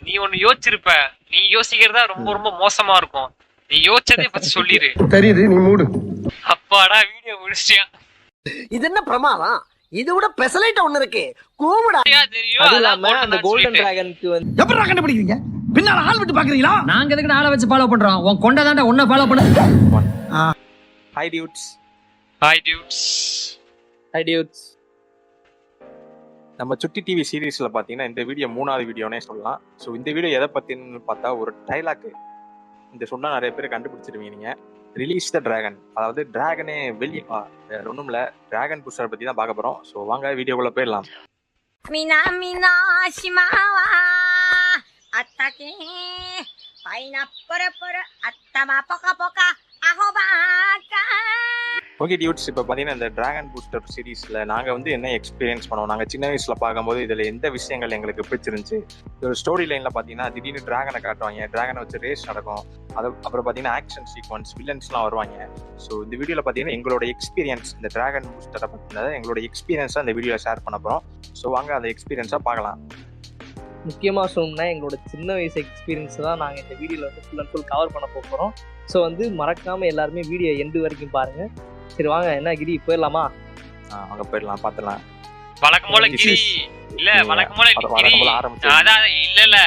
நீ ஒண்ணு யோசிச்சிருப்ப, நீ யோசிக்கிறதா ரொம்ப ரொம்ப மோசமா இருக்கும். நீ யோசிச்சதே ஃபர்ஸ்ட் சொல்லிரு. தெரியுது, நீ மூடு. அப்பாடா வீடியோ முடிச்சிட்டியா? இது என்ன பிரமாதம்? இது விட பெசலைட் ஒண்ணு இருக்கு. கூவுடா. தெரியும். அது இல்லாம அந்த கோல்டன் டிராகனுக்கு வந்து எப்படா கண்டுபிடிக்கிறீங்க? பின்னால ஆள் விட்டு பாக்குறீங்களா? நாங்க எதுக்கு ஆளை வச்சு ஃபாலோ பண்றோம்? உன் கொண்ட தாண்டா உன்னை ஃபாலோ பண்ண. Hi dudes. Hi dudes. Hi dudes. நம்ம சுட்டி டிவி சீரீஸ்ல பாத்தீங்கன்னா இந்த வீடியோ 3வது வீடியோனே சொல்லலாம். ஸோ இந்த வீடியோ எதை பத்தின்னு பார்த்தா ஒரு டைலாக். இந்த சொன்னா நிறைய பேர் கண்டுபிடிச்சிருவீங்க நீங்க. ரிலீஸ் த டிராகன், அதாவது டிராகனே வெளியே வா. வேற ஒன்றும் இல்லை, டிராகன் புஷர் பத்தி தான் பார்க்க போறோம். ஸோ வாங்க வீடியோக்குள்ள போயிடலாம்.南の島はあったけパイナップルプル頭ポカポカアホバーカஓகே டியூட்ஸ், இப்போ பார்த்தீங்கன்னா இந்த டிராகன் பூஸ்டர் சீரீஸில் நாங்கள் வந்து என்ன எக்ஸ்பீரியன்ஸ் பண்ணுவோம், நாங்கள் சின்ன வயசில் பார்க்கும்போது இதில் எந்த விஷயங்கள் எங்களுக்கு பிடிச்சிருந்துச்சு. ஒரு ஸ்டோரி லைனில் பார்த்தீங்கன்னா திடீர்னு டிராகனை காட்டுவாங்க, டிராகனை வச்சு ரேஸ் நடக்கும். அப்புறம் பார்த்தீங்கன்னா ஆக்ஷன் சீக்வன்ஸ், வில்லன்ஸ்லாம் வருவாங்க. ஸோ இந்த வீடியோவில் பார்த்தீங்கன்னா எங்களோட எக்ஸ்பீரியன்ஸ், இந்த டிராகன் பூஸ்டரை பற்றினதை எங்களோட எக்ஸ்பீரியன்ஸாக இந்த வீடியோவில் ஷேர் பண்ண போகிறோம். ஸோ வாங்க அந்த எக்ஸ்பீரியன்ஸாக பார்க்கலாம். முக்கியமாக சொல்லணும்னா எங்களோட சின்ன வயசு எக்ஸ்பீரியன்ஸ் தான் நாங்கள் இந்த வீடியோவில் வந்து ஃபுல் அண்ட் ஃபுல் கவர் பண்ண போகிறோம். ஸோ வந்து மறக்காமல் எல்லாருமே வீடியோ எண்டு வரைக்கும் பாருங்கள். சரி வாங்க, என்ன கிரி போயிடலாமா? அங்கே போயிடலாம், பார்த்துலாம். வழக்கம் போல கிரி இல்ல, வழக்கம் போல அதான் இல்ல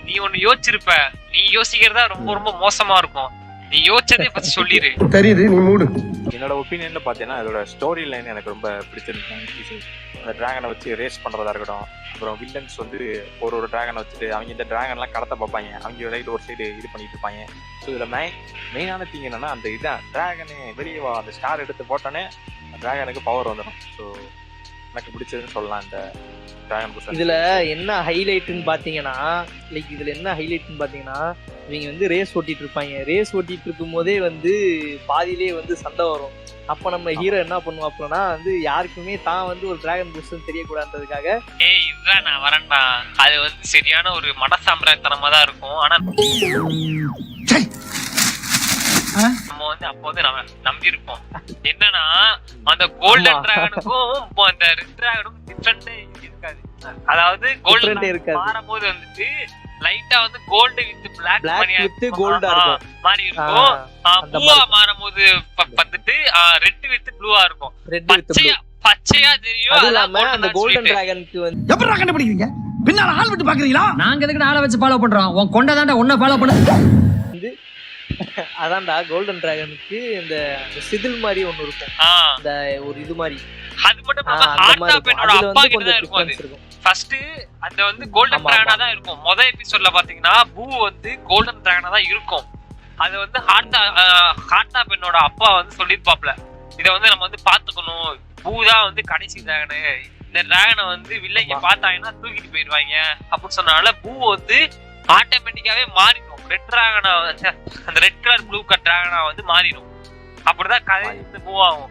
நீ ஒண்ணு யோசிச்சிருப்ப, நீ யோசிக்கிறதா ரொம்ப ரொம்ப மோசமா இருக்கும். நீ யோசிச்சதே ஃபர்ஸ்ட் சொல்லிரு. தெரியுது, நீ மூடு. என்னோட ஒப்பீனியன்ல பார்த்தீங்கன்னா அதோட ஸ்டோரி லைன் எனக்கு ரொம்ப பிடிச்சிருந்துச்சு. அந்த டிராகனை வச்சு ரேஸ் பண்ணுறதா இருக்கட்டும், அப்புறம் வில்லன்ஸ் வந்து ஒரு டிராகனை வச்சுட்டு அவங்க இந்த டிராகன்லாம் கடத்த பார்ப்பாங்க, அவங்க ரைட் ஒரு சைடு இது பண்ணிட்டு இருப்பாங்க. ஸோ இதில் மெயினான திங் என்னன்னா அந்த இதான் டிராகனு வெளியே வா, அந்த ஸ்டார் எடுத்து போட்டோன்னே டிராகனுக்கு பவர் வந்துடும். ஸோ எனக்கு பிடிச்சதுன்னு சொல்லலாம் இந்த டிராகன் புஷர். இதில் என்ன ஹைலைட்டுன்னு பார்த்தீங்கன்னா, லைக் இதில் என்ன ஹைலைட்னு பார்த்தீங்கன்னா, இவங்க வந்து ரேஸ் ஓட்டிட்டு இருப்பாங்க. ரேஸ் ஓட்டிட்டு இருக்கும் போதே வந்து பாதியிலே வந்து சண்டை வரும். அப்ப நம்ம ஹீரோ என்ன பண்ணுவாப்லன்னா வந்து யாருக்குமே தான் வந்து ஒரு டிராகன் புஷர்னு தெரியக்கூடாதுன்றதுக்காக ஏய் இதுதான் நான் வரேன்டா, அது வந்து சரியான ஒரு மனசாம்பிராயத்தனமா தான் இருக்கும். ஆனா நம்ம வந்து அப்போ வந்து நம்ம நம்பி இருப்போம் என்னன்னா அந்த கோல்டன் டிராகனுக்கும் அந்த ரெட் டிராகனுக்கும் டிஃபரெண்டே இருக்காது. அதாவது கோல்டன் இருக்காது, மாறும்போது வந்துட்டு லைட்டா வந்து கோல்டு வித் பிளாக் வித் கோல்டா இருக்கும் மாறி இருக்கும். ப்ளூவா மாறும்போது வந்துட்டு ரெட் வித் ப்ளூவா இருக்கும். ரெட் வித் ப்ளூ பச்சையா தெரியும். அது இல்லாம அந்த கோல்டன் டிராகனுக்கு வந்து எப்படா கண்டுபிடிக்கிறீங்க? பின்னால ஆள் விட்டு பாக்குறீங்களா? நாங்க எதுக்கு ஆளை வச்சு ஃபாலோ பண்றோம்? உன் கொண்ட தாண்டா உன்னை ஃபாலோ பண்ண. அதான்டா கோல்டன் டிராகனுக்கு இந்த சிதில் மாதிரி ஒண்ணு இருக்கும், இந்த ஒரு இது மாதிரி. அது மட்டும் இல்லாம ஹார்ட் ஆஃப் என்னோட அப்பா கிட்ட தான் இருக்கும். அது ஃபர்ஸ்ட் அந்த வந்து கோல்டன் டிராகனா தான் இருக்கும். முதல் எபிசோட்ல பாத்தீங்கன்னா பூ வந்து கோல்டன் டிராகனா தான் இருக்கும். அது வந்து ஹார்ட் ஆஃப் என்னோட அப்பா வந்து சொல்லிருப்பாப்ல, இத வந்து நம்ம வந்து பாத்துக்கணும், பூ தான் வந்து கடைசி டிராகனு, இந்த டிராகனை வந்து வில்லைங்க பார்த்தாங்கன்னா தூக்கிட்டு போயிடுவாங்க அப்படின்னு சொன்னனால பூ வந்து ஆட்டோமேட்டிக்காவே மாறிடும். ரெட் டிராகனா அந்த ரெட் கலர் ப்ளூ கலர் டிராகனா வந்து மாறிடும். அப்படிதான் கதை வந்து மூவ் ஆகும்.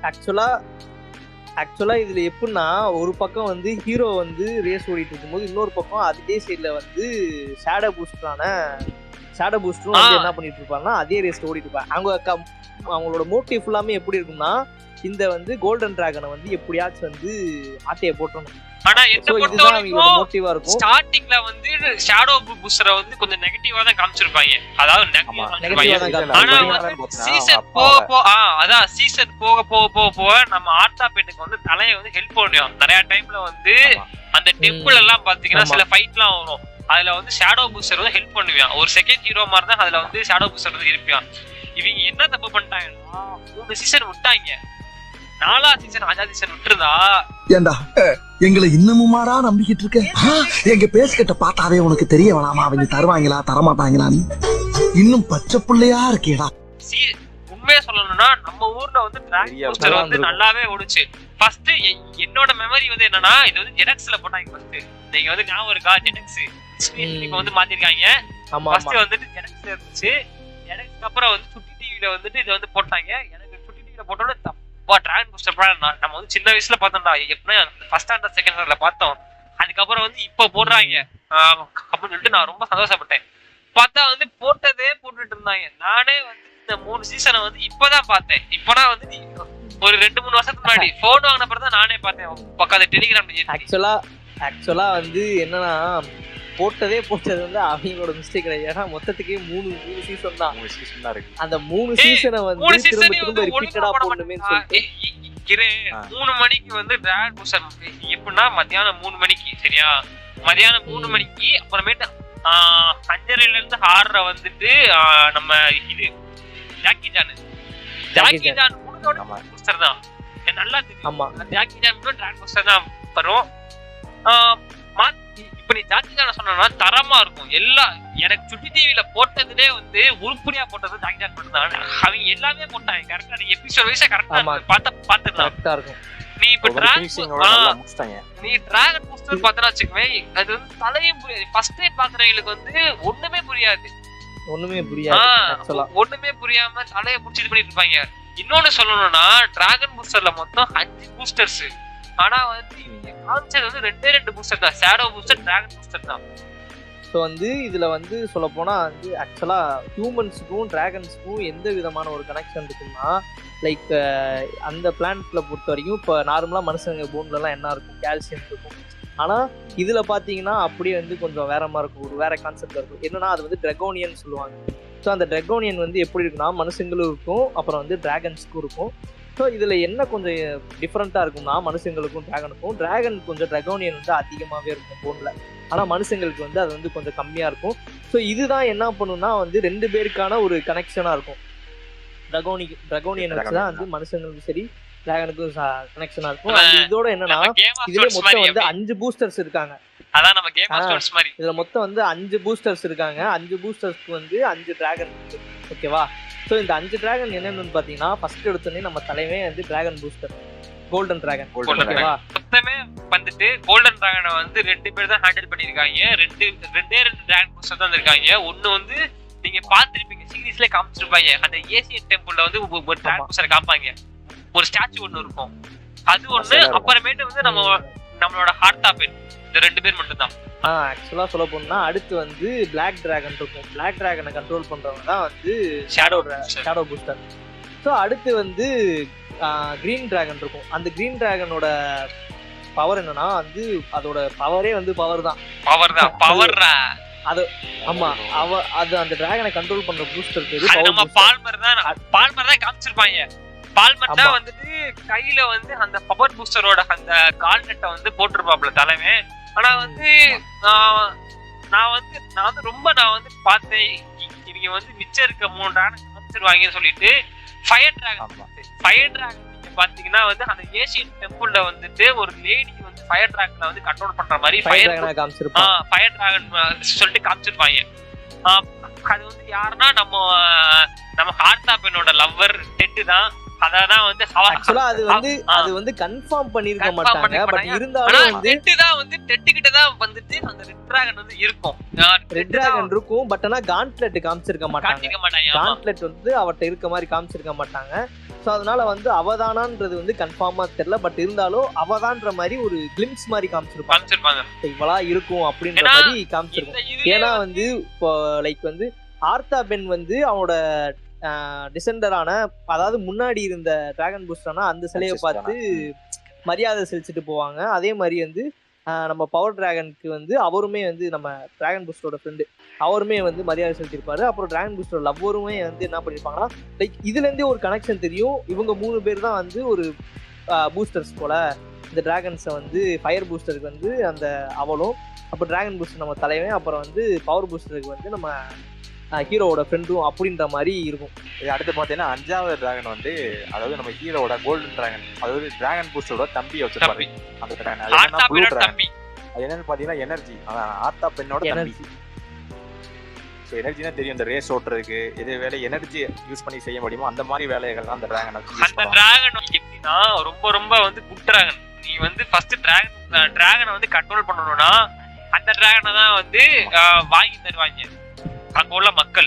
ஆக்சுவலா இதுல எப்படின்னா, ஒரு பக்கம் வந்து ஹீரோ வந்து ரேஸ் ஓடிட்டு இருக்கும்போது இன்னொரு பக்கம் அதே சைட்ல வந்து ஷேடோ பூஸ்டரும் வந்து என்ன பண்ணிட்டு இருப்பாங்கன்னா அதே ரேஸ் ஓடிட்டு இருப்பாங்க. அவங்களோட மோட்டிவ் ஃபுல்லாமே எப்படி இருக்கும்னா, இந்த வந்து கோல்டன் டிராகனை வந்து எப்படியாச்சும் வந்து ஆட்டையை போட்டணும். ஆனா என்ன மோட்டிவா இருக்கும். ஸ்டார்டிங்ல வந்து ஷேடோ பூஸ்டரை வந்து கொஞ்சம் நெகட்டிவா தான் காமிச்சிருப்பாங்க. அதாவது ஆனா சீசன் போக போக நம்ம ஆர்த்தா பெண்ணுக்கு வந்து தலையை வந்து ஹெல்ப் பண்ணுவோம். நிறைய டைம்ல வந்து அந்த டெம்பிள் எல்லாம் பாத்தீங்கன்னா சில ஃபைட் எல்லாம் வரும், அதுல வந்து ஷேடோ பூஸ்டர் வந்து ஹெல்ப் பண்ணுவான். ஒரு செகண்ட் ஹீரோ மாதிரி தான் அதுல வந்து ஷேடோ பூஸ்டர் வந்து இருப்பான். இவங்க என்ன தப்பு பண்ணிட்டாங்கன்னா 3 சீசன் விட்டாங்க, 4வது சீசன் 5வது சீசன் விட்டுருந்தா. ஏண்டா எங்களை இன்னமுமாடா நம்பிக்கிட்டு இருக்க? எங்க பேசிக்கிட்ட பார்த்தாவே உனக்கு தெரிய வேணாமா அவங்க தருவாங்களா தரமாட்டாங்களான்னு? இன்னும் பச்சை பிள்ளையா இருக்கேடா. உண்மையா சொல்லணும்னா நம்ம ஊர்ல வந்து டிராகன் பூஸ்டர் வந்து நல்லாவே ஓடுச்சு. ஃபர்ஸ்ட் என்னோட மெமரி வந்து என்னன்னா, இது வந்து ஜெனக்ஸ்ல போட்டாங்க. ஃபர்ஸ்ட் நீங்க வந்து ஞாபகம் இருக்கா? ஜெனக்ஸ் இப்ப வந்து மாத்திருக்காங்க. ஃபர்ஸ்ட் வந்துட்டு ஜெனக்ஸ்ல இருந்துச்சு. ஜெனக்ஸ்க்கு அப்புறம் வந்து சுட்டி டிவில வந்துட்டு இது வந்து போட்டாங்க. எனக்கு சுட்டி டிவில போட்டோட டிராகன் பூஸ்டர் நம்ம வந்து சின்ன வயசுல பார்த்தோம்டா, எப்படின்னா ஃபர்ஸ்ட் ஸ்டாண்டர்ட் செகண்ட் ஸ்டாண்டர்ட்ல பார்த்தோம். அதுக்கப்புறம் வந்து இப்ப போடுறாங்க அப்படின்னு சொல்லிட்டு நான் ரொம்ப சந்தோஷப்பட்டேன். பார்த்தா வந்து போட்டதே போட்டுட்டு இருந்தாங்க. நானே வந்து இந்த 3 சீசனை வந்து இப்பதான் பார்த்தேன். இப்பனா வந்து ஒரு 2-3 வருஷத்துக்கு முன்னாடி போன் வாங்கின பிறகு தான் நானே பார்த்தேன். பக்காத டெலிகிராம். ஆக்சுவலா வந்து என்னன்னா, போட்டது வந்து அவங்களோட மிஸ்டேக் கிடையாது. ஏன்னா மொத்தத்துக்கே மூணு சீசன் தான். 3 சீசன் தான் இருக்கு. அந்த 3 சீசனை வந்து 3 திரும்ப சீசனையும் திரும்ப வந்து ரிப்பீட்டடா ஒழுங்கா போடணுமே சொல்லிட்டு 3 மணிக்கு வந்து டிராகன் பூஸ்டர் எப்படின்னா மத்தியானம் 3 மணிக்கு சரியா, மத்தியானம் 3 மணிக்கு அப்புறமேட்டு 5:30ல இருந்து 6:30 வந்துட்டு நம்ம இது ஜாக்கி ஜான் முடிஞ்சோட பூஸ்டர் தான் நல்லா தெரியும். ஆமா, ஜாக்கி ஜான் டிராகன் பூஸ்டர் தான் வரும். இப்ப நீ ஜாக்கி ஜான சொன்னா தரமா இருக்கும். எல்லாம் எனக்கு சுட்டி டிவில போட்டதுலே வந்து உருப்படியா போட்டது ஜாக்கி ஜான் மட்டும் தான். அவங்க எல்லாமே போட்டாங்க கரெக்டா, நீ எபிசோட் வைஸா கரெக்டா பாத்துக்கலாம். கரெக்டா இருக்கும். நீ இப்ப நீ டிராகன் பூஸ்டர் பார்த்தா வச்சுக்கவே அது வந்து தலையும் புரியாது. ஃபர்ஸ்ட் டைம் பாக்குறவங்களுக்கு வந்து ஒண்ணுமே புரியாது. ஒண்ணுமே புரியாம தலைய புடிச்சிட்டு பண்ணிட்டு இருப்பாங்க. இன்னொன்னு சொல்லணும்னா டிராகன் பூஸ்டர்ல மொத்தம் 5 பூஸ்டர்ஸ். ஆனா வந்து காமிச்சது வந்து 2 பூஸ்டர் தான், ஷேடோ பூஸ்டர், டிராகன் பூஸ்டர் தான். ஸோ வந்து இதுல வந்து சொல்ல போனா வந்து ஆக்சுவலா ஹியூமன்ஸுக்கும் டிராகன்ஸுக்கும் எந்த விதமான ஒரு கனெக்ஷன் இருக்குன்னா, லைக் அந்த பிளானட்ல பொறுத்த வரைக்கும் இப்போ நார்மலா மனுஷங்க போன்லாம் என்ன இருக்கும், கால்சியம் இருக்கும். ஆனா இதுல பாத்தீங்கன்னா அப்படியே வந்து கொஞ்சம் வேற மாதிரி இருக்கும், ஒரு வேற கான்செப்ட் இருக்கும். என்னன்னா அது வந்து ட்ரெகோனியன் சொல்லுவாங்க. ஸோ அந்த ட்ரெகோனியன் வந்து எப்படி இருக்குன்னா மனுஷங்களும் இருக்கும், அப்புறம் வந்து டிராகன்ஸ்க்கும் இருக்கும். ஸோ இதில் என்ன கொஞ்சம் டிஃப்ரெண்ட்டாக இருக்கும்னா மனுஷங்களுக்கும் டிராகன் கொஞ்சம் ட்ரெகோனியன் வந்து அதிகமாகவே இருக்கும் போனில். ஆனால் மனுஷங்களுக்கு வந்து அது வந்து கொஞ்சம் கம்மியாக இருக்கும். ஸோ இதுதான் என்ன பண்ணுன்னா வந்து 2 பேருக்கான ஒரு கனெக்ஷனாக இருக்கும். ட்ரெகோனியன் வச்சு தான் வந்து மனுஷங்களுக்கும் சரி டிராகனுக்கும் கனெக்ஷனாக இருக்கும். இதோட என்னன்னா இதுல மொத்தம் வந்து 5 பூஸ்டர்ஸ் இருக்காங்க. அதான் நம்ம கேம் ஆஃப் த்ரோன்ஸ் மாதிரி. இதுல மொத்தம் வந்து 5 பூஸ்டர்ஸ் இருக்காங்க. 5 பூஸ்டர்ஸ்க்கு வந்து 5 டிராகன் இருக்கு. ஓகேவா? ஸோ இந்த 5 டிராகன் என்னென்னு பாத்தீங்கன்னா ஃபர்ஸ்ட் எடுத்தோடனே நம்ம தலைவே வந்து டிராகன் பூஸ்டர் கோல்டன் டிராகன். ஓகேவா? மொத்தமே வந்துட்டு கோல்டன் டிராகனை வந்து 2 பேர் தான் ஹேண்டில் பண்ணிருக்காங்க. ரெண்டே டிராகன் பூஸ்டர் தான் இருக்காங்க. ஒன்னு வந்து நீங்க பாத்துருப்பீங்க சீரீஸ்ல காமிச்சிருப்பாங்க, அந்த ஏசியன் டெம்பிள்ல வந்து ஒரு டிராகன் பூஸ்டர் காமிப்பாங்க, ஒரு ஸ்டாச்சு ஒன்னு இருக்கும், அது ஒண்ணு. அப்புறமேட்டு வந்து நம்மளோட ஹார்ட் ஆப் இந்த 2 பேர் மட்டும் தான். ஆக்சுவலா சொல்ல போனா அடுத்து வந்து பிளாக் டிராகன் இருக்கும். பிளாக் டிராகனை கண்ட்ரோல் பண்றவங்க தான் வந்து ஷேடோ பூஸ்டர். ஸோ அடுத்து வந்து கிரீன் டிராகன் இருக்கும். அந்த கிரீன் டிராகனோட பவர் என்னன்னா வந்து அதோட பவரே வந்து பவர் தான். அது ஆமா, அது அந்த டிராகனை கண்ட்ரோல் பண்ற பூஸ்டர் பேரு நம்ம பால்மர் தான் காமிச்சிருப்பாங்க. பால்மர் தான் வந்துட்டு கையில வந்து அந்த பவர் பூஸ்டரோட அந்த கால்நெட்டை வந்து போட்டிருப்பாப்ல தலைமை. ஆனா வந்து நான் வந்து ரொம்ப பார்த்தேன், இவங்க வந்து மிச்சம் இருக்க 3 டிராகன் காமிச்சிருவாங்கன்னு சொல்லிட்டு ஃபயர் டிராகன் நீங்க பாத்தீங்கன்னா வந்து அந்த ஏசியன் டெம்பிள்ல வந்துட்டு ஒரு லேடி வந்து ஃபயர் டிராகனை வந்து கண்ட்ரோல் பண்ற மாதிரி ஃபயர் டிராகன் சொல்லிட்டு காமிச்சிருப்பாங்க. அது வந்து யாருன்னா நம்ம ஹார்ட் ஆப் என்னோட லவ்வர் டெட் தான். அதான் வந்து ஆக்சுவலா அது வந்து கன்ஃபார்ம் பண்ணிருக்க மாட்டாங்க. பட் இருந்தாலும் வந்து டெட் கிட்ட தான் வந்துட்டு அந்த ரெட் டிராகன் வந்து இருக்கும். ரெட் டிராகன் இருக்கும், பட் ஆனா காண்ட்லெட் காமிச்சிருக்க மாட்டாங்க. காண்ட்லெட் வந்து அவட்ட இருக்க மாதிரி காமிச்சிருக்க மாட்டாங்க. சோ அதனால வந்து அவதானான்றது வந்து கன்ஃபார்மா தெரியல. பட் இருந்தாலும் அவதான்ற மாதிரி ஒரு கிளிம்ஸ் மாதிரி காமிச்சிருப்பாங்க. இவளா இருக்கும் அப்படின்ற மாதிரி காமிச்சிருக்கும். ஏன்னா வந்து இப்போ லைக் வந்து ஆர்த்தா பென் வந்து அவனோட டிசெண்டரான, அதாவது முன்னாடி இருந்த டிராகன் பூஸ்டர்னா அந்த சிலையை பார்த்து மரியாதை செலுத்திட்டு போவாங்க. அதே மாதிரி வந்து நம்ம பவர் டிராகனுக்கு வந்து அவருமே வந்து நம்ம டிராகன் பூஸ்டரோட ஃப்ரெண்டு, அவருமே வந்து மரியாதை செலுத்திருப்பாரு. அப்புறம் டிராகன் பூஸ்டர் லவ்வருமே வந்து என்ன பண்ணிருப்பாங்கன்னா லைக் இதுல இருந்தே ஒரு கனெக்ஷன் தெரியும். இவங்க 3 பேர் தான் வந்து ஒரு பூஸ்டர்ஸ் போல. இந்த டிராகன்ஸை வந்து ஃபயர் பூஸ்டருக்கு வந்து அந்த அவளும், அப்புறம் டிராகன் பூஸ்டர் நம்ம தலைவன், அப்புறம் வந்து பவர் பூஸ்டருக்கு வந்து நம்ம ஹீரோவோட ஃப்ரெண்டும் அப்படின்ற மாதிரி இருக்கும். இது அடுத்து பார்த்தீங்கன்னா 5வது டிராகன் வந்து அதாவது நம்ம ஹீரோவோட கோல்டன் டிராகன், அதாவது டிராகன் பூஸ்டரோட தம்பியை வச்சிருப்பாரு. அந்த டிராகன் அது என்னன்னு பாத்தீங்கன்னா எனர்ஜி, அதான் ஆர்த்தா பெண்ணோட தம்பி. ஸோ எனர்ஜினா தெரியும், இந்த ரேஸ் ஓட்டுறதுக்கு எது வேலை எனர்ஜி யூஸ் பண்ணி செய்ய முடியுமோ அந்த மாதிரி வேலைகள் தான் அந்த டிராகன். அந்த டிராகன் எப்படின்னா ரொம்ப வந்து குட் டிராகன். நீ வந்து ஃபர்ஸ்ட் டிராகனை வந்து கண்ட்ரோல் பண்ணணும்னா அந்த டிராகனை தான் வந்து வாங்கி தருவாங்க அங்க உள்ள மக்கள்.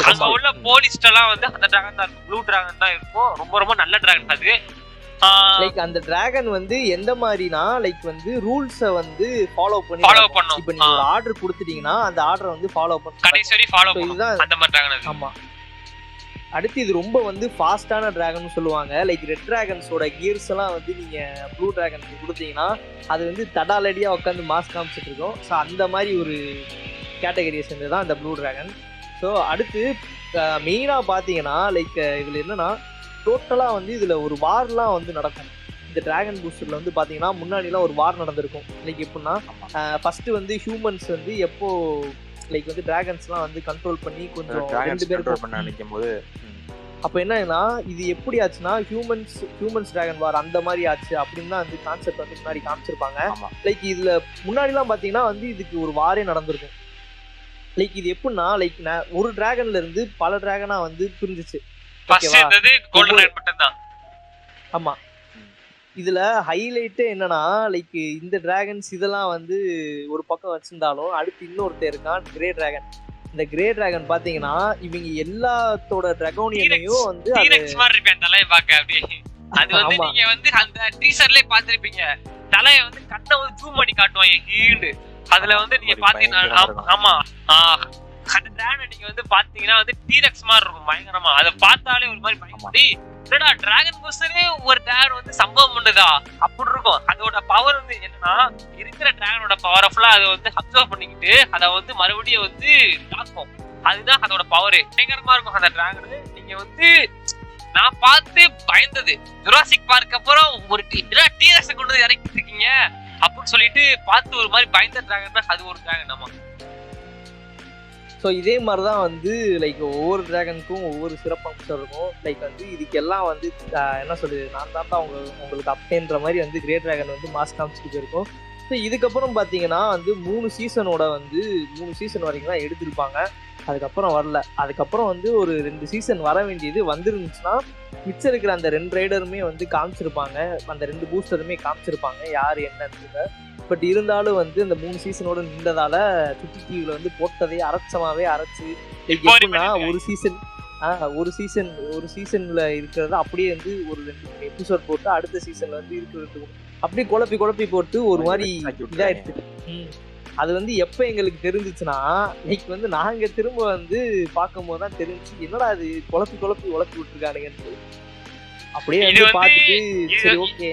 அங்க உள்ள போலீஸ்ட் எல்லாம் வந்து அந்த டிராகன் தான் இருக்கும், ப்ளூ டிராகன் தான் இருக்கும். ரொம்ப நல்ல டிராகன் அது. லைக் அந்த டிராகன் வந்து எந்த மாதிரினா லைக் வந்து ரூல்ஸை வந்து ஃபாலோ பண்ணும். இப்போ நீங்க ஒரு ஆர்டர் கொடுத்துட்டீங்கன்னா அந்த ஆர்டரை வந்து ஃபாலோ பண்ணும், கடைசி வரை ஃபாலோ பண்ணும். அந்த மாதிரி டிராகன் அது. ஆமா. அடுத்து இது ரொம்ப வந்து ஃபாஸ்டான டிராகன் சொல்லுவாங்க. லைக் ரெட் டிராகன்ஸோட கியர்ஸ் எல்லாம் வந்து நீங்க ப்ளூ டிராகனுக்கு கொடுத்தீங்கன்னா அது வந்து தடாலடியா உட்காந்து மாஸ் காமிச்சிட்டு இருக்கும். ஸோ அந்த மாதிரி ஒரு கேட்டகரியை சேர்ந்தது தான் இந்த ப்ளூ டிராகன். ஸோ அடுத்து மெயினாக பார்த்தீங்கன்னா லைக் இதில் என்னன்னா டோட்டலாக வந்து இதில் ஒரு வார்லாம் வந்து நடக்கும். இந்த டிராகன் பூஸ்டரில் வந்து பார்த்தீங்கன்னா முன்னாடிலாம் ஒரு வார் நடந்திருக்கும். லைக் எப்படின்னா ஃபர்ஸ்ட் வந்து ஹியூமன்ஸ் வந்து எப்போ லைக் வந்து டிராகன்ஸ்லாம் வந்து கண்ட்ரோல் பண்ணி கொஞ்சம் 2 பேர் பண்ண நினைக்கும் போது அப்போ என்னன்னா இது எப்படி ஆச்சுன்னா ஹியூமன்ஸ் டிராகன் வார் அந்த மாதிரி ஆச்சு அப்படின்னு தான் வந்து கான்செப்ட் வந்து முன்னாடி காமிச்சிருப்பாங்க. லைக் இதுல முன்னாடிலாம் பாத்தீங்கன்னா வந்து இதுக்கு ஒரு வாரே நடந்திருக்கும். லைக் இது எப்படின்னா லைக் ஒரு டிராகன்ல இருந்து பல டிராகனா வந்து பிரிஞ்சிச்சு. ஆமா, இதுல ஹைலைட்டே என்னன்னா லைக் இந்த டிராகன்ஸ் இதெல்லாம் வந்து ஒரு பக்கம் வச்சிருந்தாலும் அடுத்து இன்னொருத்தர் இருக்கான் கிரே டிராகன். இந்த கிரே டிராகன் பாத்தீங்கன்னா இவங்க எல்லாத்தோட டிராகோனியனையும் வந்து தலையை பாக்க அப்படி அது வந்து நீங்க வந்து அந்த டீசர்லயே பாத்திருப்பீங்க. தலையை வந்து கண்ணை வந்து ஜூம் பண்ணி காட்டுவாங்க ஹீண்டு. அதுல வந்து நீங்க பாத்தீங்கன்னா ஆமா அந்த டிராகன் நீங்க வந்து பாத்தீங்கன்னா வந்து டீரெக்ஸ் மாதிரி இருக்கும் பயங்கரமா. அதை பார்த்தாலே ஒரு மாதிரி பயங்கரமா என்னடா டிராகன் பூஸ்டரே ஒரு டிராகன் வந்து சம்பவம் பண்ணுதா அப்படி இருக்கும். அதோட பவர் வந்து என்னன்னா இருக்கிற டிராகனோட பவரை ஃபுல்லா அதை வந்து அப்சர்வ் பண்ணிக்கிட்டு அதை வந்து மறுபடியும் வந்து தாக்கும். அதுதான் அதோட பவரு. பயங்கரமா இருக்கும் அந்த டிராகனு. நீங்க வந்து நான் பார்த்து பயந்தது ஜுராசிக் பார்க் அப்புறம் ஒரு டீரெக்ஸை கொண்டு வந்து இறக்கிட்டு இருக்கீங்க அப்படின்னு சொல்லிட்டு பார்த்து ஒரு மாதிரி பயந்த டிராகன் அது ஒரு டிராகன். ஆமா, ஸோ இதே மாதிரி தான் வந்து லைக் ஒவ்வொரு டிராகனுக்கும் ஒவ்வொரு சிறப்பம்சம் இருக்கும். லைக் வந்து இதுக்கெல்லாம் வந்து என்ன சொல்லுது நான் தான் உங்களுக்கு அப்பேன்ற மாதிரி வந்து கிரேட் டிராகன் வந்து மாஸ் காமிச்சிட்டு போயிருக்கும். ஸோ இதுக்கப்புறம் பார்த்தீங்கன்னா வந்து 3 சீசனோட வந்து 3 சீசன் வரைக்கும் தான் எடுத்திருப்பாங்க. அதுக்கப்புறம் வரல. அதுக்கப்புறம் வந்து ஒரு 2 சீசன் வர வேண்டியது வந்துருந்துச்சுன்னா மிச்சம் இருக்கிற அந்த 2 ரைடருமே வந்து காமிச்சிருப்பாங்க. அந்த 2 பூஸ்டருமே காமிச்சிருப்பாங்க யார் என்னன்னு. பட் இருந்தாலும் வந்து அந்த 3 சீசனோட நின்றதால சுட்டி டிவில வந்து போட்டதே அரைச்சமாவே அரைச்சு எப்படின்னா ஒரு சீசன்ல இருக்கிறத அப்படியே வந்து ஒரு 2 எபிசோட் போட்டு அடுத்த சீசன்ல வந்து இருக்கிறது அப்படியே குழப்பி போட்டு ஒரு மாதிரி இதாயிடுச்சு. அது வந்து எப்ப எங்களுக்கு தெரிஞ்சிச்சுன்னா லைக் வந்து நாங்க திரும்ப வந்து பார்க்கும்போது தான் தெரிஞ்சு என்னடா அது குழப்பி விட்டுருக்கானுங்கன்னு. அப்படியே வந்து பார்த்துட்டு சரி ஓகே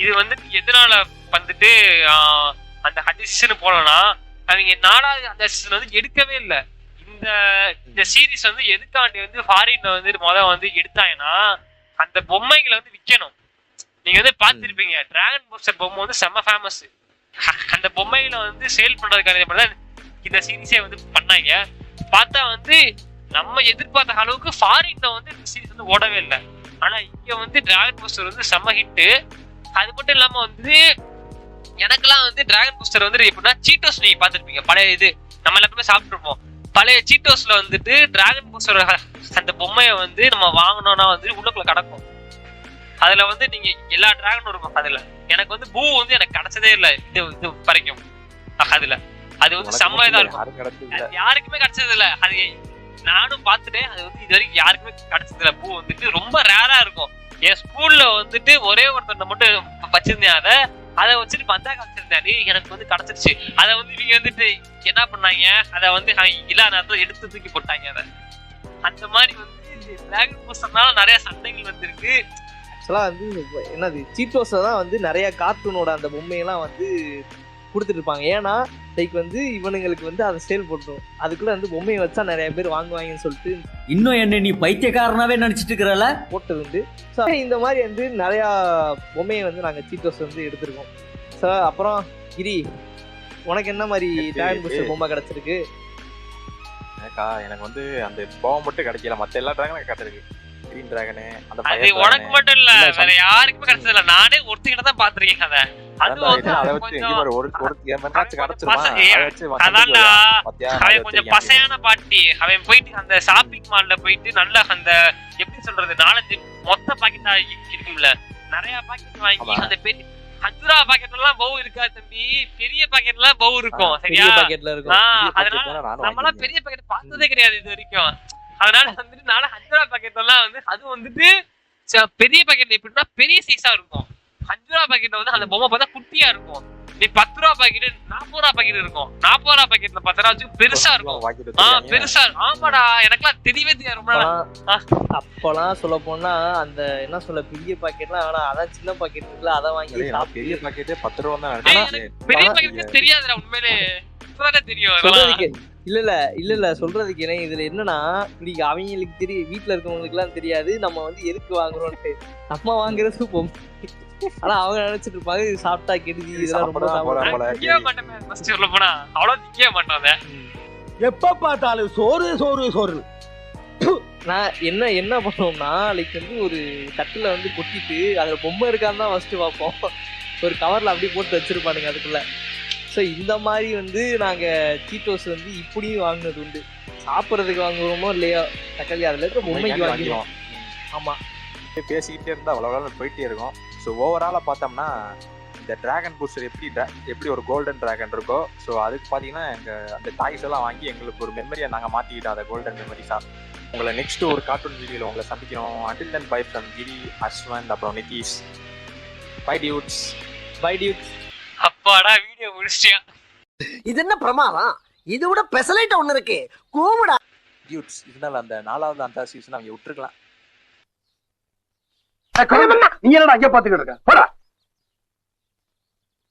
இது வந்து எதனால வந்துட்டு அந்த சீசன் போனோம்னா அவங்க 4வது அந்த சீசன் வந்து எடுக்கவே இல்லை. இந்த சீரீஸ் வந்து எதுக்காண்டி வந்து ஃபாரின்ல வந்து வந்து எடுத்தாங்கன்னா அந்த பொம்மைகளை வந்து விற்கணும். நீங்க வந்து பார்த்திருப்பீங்க டிராகன் பூஸ்டர் பொம்மை வந்து செம்ம ஃபேமஸ். அந்த பொம்மைகளை வந்து சேல் பண்றதுக்கான இந்த சீரீஸே வந்து பண்ணாங்க. பார்த்தா வந்து நம்ம எதிர்பார்த்த அளவுக்கு ஃபாரின்ல வந்து இந்த சீரீஸ் வந்து ஓடவே இல்லை. ஆனா இங்க வந்து டிராகன் பூஸ்டர் வந்து செம்ம ஹிட்டு. அது மட்டும் இல்லாம வந்து எனக்கெல்லாம் வந்து டிராகன் பூஸ்டர் வந்து எப்படின்னா சீட்டோஸ் நீங்க பாத்துருப்பீங்க பழைய இது நம்ம எல்லாருமே சாப்பிட்டுருப்போம். பழைய சீட்டோஸ்ல வந்துட்டு டிராகன் பூஸ்டர் அந்த பொம்மையை வந்து நம்ம வாங்கினோம்னா வந்து உள்ளுக்குள்ள கிடக்கும். அதுல வந்து நீங்க எல்லா டிராகனும் இருக்கும். அதுல எனக்கு வந்து பூ வந்து எனக்கு கிடைச்சதே இல்லை இது வரைக்கும். அதுல அது வந்து செம்ம இதா இருக்கும். யாருக்குமே கிடைச்சது இல்லை. அது நானும் பார்த்துட்டேன். அது வந்து இது வரைக்கும் யாருக்குமே கிடைச்சது இல்லை. பூ வந்துட்டு ரொம்ப ரேரா இருக்கும். என் ஸ்கூல்ல வந்துட்டு ஒரே ஒருத்தர் மட்டும் வச்சிருந்தேன். அதை வச்சுட்டு பந்தா காமிச்சிருந்தாரு. எனக்கு வந்து கிடைச்சிருச்சு. அதை வந்து நீங்க வந்துட்டு என்ன பண்ணாங்க அதை வந்து இல்லாத நேரத்துல எடுத்து தூக்கி போட்டாங்க. அதை அந்த மாதிரி வந்து டிராகன் பூஸ்டர்னால நிறைய சண்டைகள் வந்திருக்கு. ஆக்சுவலா வந்து என்னது சீட்டோஸ்ல தான் வந்து நிறைய கார்ட்டூனோட அந்த பொம்மையெல்லாம் வந்து கொடுத்துட்டு இருப்பாங்க. ஏன்னா லைக் வந்து இவனுங்களுக்கு வந்து அதை சேல் போட்டுரும். அதுக்குள்ள வந்து பொம்மையை வச்சா நிறைய பேர் வாங்குவாங்கன்னு சொல்லிட்டு இன்னும் என்ன நீ பைத்தியக்காரனாவே நினைச்சிட்டு இருக்கிறல போட்டது உண்டு. ஸோ இந்த மாதிரி வந்து நிறையா பொம்மையை வந்து நாங்கள் சீட்டோஸ் வந்து எடுத்திருக்கோம். ஸோ அப்புறம் கிரி உனக்கு என்ன மாதிரி டிராகன் பூஸ்டர் பொம்மை கிடைச்சிருக்கு? எனக்கு வந்து அந்த பொம்மை மட்டும் கிடைக்கல, மற்ற எல்லா டிராகனும் கிடைச்சிருக்கு. கிரீன் டிராகனு அந்த உனக்கு மட்டும் இல்ல வேற யாருக்குமே கிடைச்சது இல்ல. நானே ஒருத்திக்கிட்ட தான் பாத்துருக்கேன். அதை கொஞ்சம் பசையான பாட்டி அவன் போயிட்டு அந்த ஷாப்பிங் மால்ல போயிட்டு நல்ல அந்த எப்படி சொல்றது 4-5 மொத்த பாக்கெட்டா இருக்கும்ல நிறைய பாக்கெட் வாங்கி அந்த பெரிய 5 ரூபா பாக்கெட் எல்லாம் பவு இருக்கா தம்பி, பெரிய பாக்கெட் எல்லாம் பவு இருக்கும். சரியா? அதனால நம்மளாம் பெரிய பாக்கெட் பார்த்ததே கிடையாது இது வரைக்கும். அதனால வந்துட்டு நாளை 5 ரூபா பாக்கெட் எல்லாம் வந்து அது வந்துட்டு பெரிய பாக்கெட் எப்படின்னா பெரிய சைஸா இருக்கும். 5 ரூபா பாக்கெட்ல வந்து அந்த பொம்மை பார்த்தா குட்டியா இருக்கும். நீ 10 ரூபா பாக்கெட் 40 ரூபா பாக்கெட் இருக்கும். 40 ரூபா பாக்கெட்ல 10 ரூபா வச்சு பெருசா இருக்கும். பெருசா ஆமாடா, எனக்குலாம் தெரியவே தெரியாது ரொம்ப நாளா. அப்பெல்லாம் சொல்ல போனா அந்த என்ன சொல்ல பெரிய பாக்கெட்லாம் வேணாம், அதான் சின்ன பாக்கெட் இருக்குல்ல அதை வாங்கி பெரிய பாக்கெட்டே 10 ரூபா தான். பெரிய பாக்கெட் தெரியாதுடா உண்மையிலே, இப்பதான் தெரியும். சொல்றதுக்கு இல்ல சொல்றதுக்கு என்ன இதுல என்னன்னா, இன்னைக்கு அவங்களுக்கு தெரியும், வீட்டுல இருக்கவங்களுக்கு எல்லாம் தெரியாது நம்ம வந்து எதுக்கு வாங்குறோம்ட்டு. நம்ம வாங்குறது பொம்மை, ஆனா அவங்க நினைச்சிட்டு இருப்பாங்க இது சாப்பிட்டா கெடுதி, இதெல்லாம் ரொம்ப திக்கவே மாட்டேன். ஃபர்ஸ்ட் சொல்ல போனா அவ்வளவு திக்கவே மாட்டோம். எப்ப பார்த்தாலும் சோறு சோறு சோறு. நான் என்ன பண்ணுவோம்னா, லைக் வந்து ஒரு தட்டுல வந்து கொட்டிட்டு அதுல பொம்மை இருக்கான்னு தான் ஃபர்ஸ்ட் பார்ப்போம். ஒரு கவர்ல அப்படியே போட்டு வச்சிருப்பானுங்க அதுக்குள்ள. ஸோ இந்த மாதிரி வந்து நாங்க சீட்டோஸ் வந்து இப்படியும் வாங்கினது உண்டு. சாப்பிட்றதுக்கு வாங்குவோமோ இல்லையோ தக்காளி அதுல இருக்க பொம்மைக்கு வாங்கிடுவோம். ஆமா, பேசிக்கிட்டே இருந்தா அவ்வளோ போயிட்டே இருக்கும். ஸோ ஓவராலாக பார்த்தோம்னா இந்த டிராகன் பூஸ்டர் எப்படி ஒரு கோல்டன் டிராகன் இருக்கோ, ஸோ அதுக்கு பார்த்தீங்கன்னா எங்கள் அந்த டாய்ஸ் எல்லாம் வாங்கி எங்களுக்கு ஒரு மெமரியை நாங்கள் மாற்றிக்கிட்டோம், அந்த கோல்டன் மெமரிஸாக. உங்களை நெக்ஸ்ட் ஒரு கார்ட்டூன் வீடியோவில் உங்களை சந்திக்கிறோம். Until then bye from Giri, Ashwanth, அப்புறம் நிதிஷ். Bye dudes. அப்பாடா வீடியோ முடிச்சிட்டியா? இது என்ன பிரமாதம், இது விட பெசலைட் ஒண்ணு இருக்கு, கூமுடா. டியூட்ஸ் இருந்தாலும் அந்த 4வது அந்த சீசன் அவங்க விட்டுருக்கலாம். நீ என்னடா அங்கே பாத்துக்கிட்டு இருக்க? போடா.